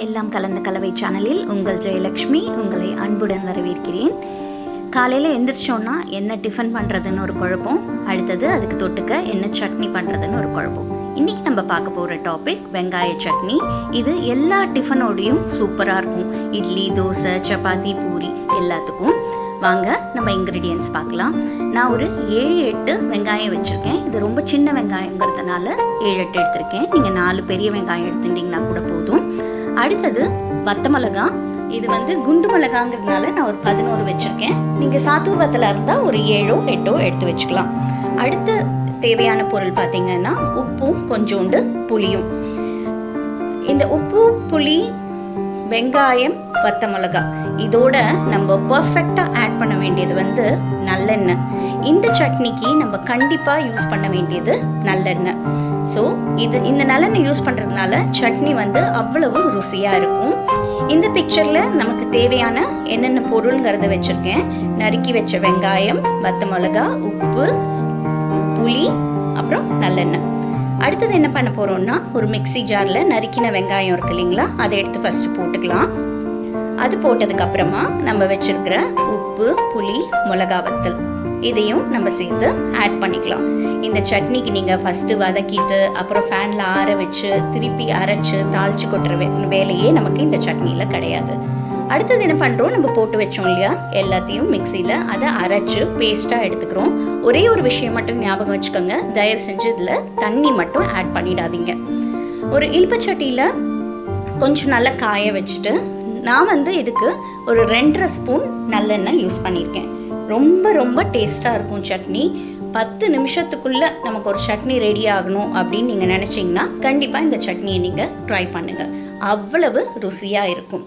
எல்லாம் கலந்த கலவை சேனலில் உங்கள் ஜெயலக்ஷ்மி உங்களை அன்புடன் வரவேற்கிறேன். காலையில் எந்திரிச்சோன்னா என்ன டிஃபன் பண்ணுறதுன்னு ஒரு குழப்பம், அடுத்தது அதுக்கு தொட்டுக்க என்ன சட்னி பண்ணுறதுன்னு ஒரு குழப்பம். இன்றைக்கி நம்ம பார்க்க போகிற டாபிக் வெங்காய சட்னி. இது எல்லா டிஃபனோடையும் சூப்பராக இருக்கும். இட்லி, தோசை, சப்பாத்தி, பூரி எல்லாத்துக்கும். வாங்க நம்ம இன்க்ரீடியன்ஸ் பார்க்கலாம். நான் ஒரு 7-8 வெங்காயம் வச்சுருக்கேன். இது ரொம்ப சின்ன வெங்காயங்கிறதுனால 7-8 எடுத்திருக்கேன். நீங்கள் 4 பெரிய வெங்காயம் எடுத்துட்டிங்கன்னா கூட போதும். அடுத்தது வத்த மிளகா. இது குண்டு மிளகாங்கிறதுனால நான் ஒரு 11 வச்சுருக்கேன். நீங்கள் சாத்தூர் வத்தலாக இருந்தால் ஒரு 7-8 எடுத்து வச்சுக்கலாம். அடுத்து தேவையான பொருள் பார்த்திங்கன்னா உப்பும் கொஞ்சோண்டு புளியும். இந்த உப்பு, புளி, வெங்காயம், வத்த மிளகா இதோட நம்ம பர்ஃபெக்டாக ஆட் பண்ண வேண்டியது நல்லெண்ணெய். இந்த சட்னிக்கு நம்ம கண்டிப்பாக யூஸ் பண்ண வேண்டியது நல்லெண்ணெய். ஸோ இந்த நல்லெண்ணெய் யூஸ் பண்ணுறதுனால சட்னி அவ்வளவு ருசியாக இருக்கும். இந்த பிக்சரில் நமக்கு தேவையான என்னென்ன பொருளுங்கிறத வச்சுருக்கேன். நறுக்கி வச்ச வெங்காயம், வத்த மிளகா, உப்பு, புளி, அப்புறம் நல்லெண்ணெய். அடுத்தது என்ன பண்ண போகிறோம்னா, ஒரு மிக்சி ஜாரில் நறுக்கின வெங்காயம் இருக்கு இல்லைங்களா, அதை எடுத்து ஃபஸ்ட்டு போட்டுக்கலாம். அது போட்டதுக்கப்புறமா நம்ம வச்சுருக்கிற உப்பு, புளி, மிளகா வத்தல் இதையும் நம்ம சேர்த்து ஆட் பண்ணிக்கலாம். இந்த சட்னிக்கு நீங்கள் ஃபஸ்ட்டு வதக்கிட்டு அப்புறம் ஃபேனில் ஆற வச்சு திருப்பி அரைச்சி தாளித்து கொட்டுற வேலையே நமக்கு இந்த சட்னியில் கிடையாது. அடுத்தது என்ன பண்ணுறோம், நம்ம போட்டு வச்சோம் இல்லையா எல்லாத்தையும் மிக்சியில், அதை அரைச்சி பேஸ்ட்டாக எடுத்துக்கிறோம். ஒரே ஒரு விஷயம் மட்டும் ஞாபகம் வச்சுக்கோங்க, தயவு செஞ்சு இதில் தண்ணி மட்டும் ஆட் பண்ணிடாதீங்க. ஒரு இல்பச்சட்டியில் கொஞ்சம் நல்லா காய வச்சுட்டு நான் இதுக்கு ஒரு 2.5 ஸ்பூன் நல்லெண்ணெய் யூஸ் பண்ணியிருக்கேன். ரொம்ப ரொம்ப டேஸ்ட்டாக இருக்கும் சட்னி. 10 நிமிஷத்துக்குள்ளே நமக்கு ஒரு சட்னி ரெடி ஆகணும் அப்படின்னு நீங்கள் நினச்சிங்கன்னா கண்டிப்பாக இந்த சட்னியை நீங்கள் ட்ரை பண்ணுங்கள். அவ்வளவு ருசியாக இருக்கும்.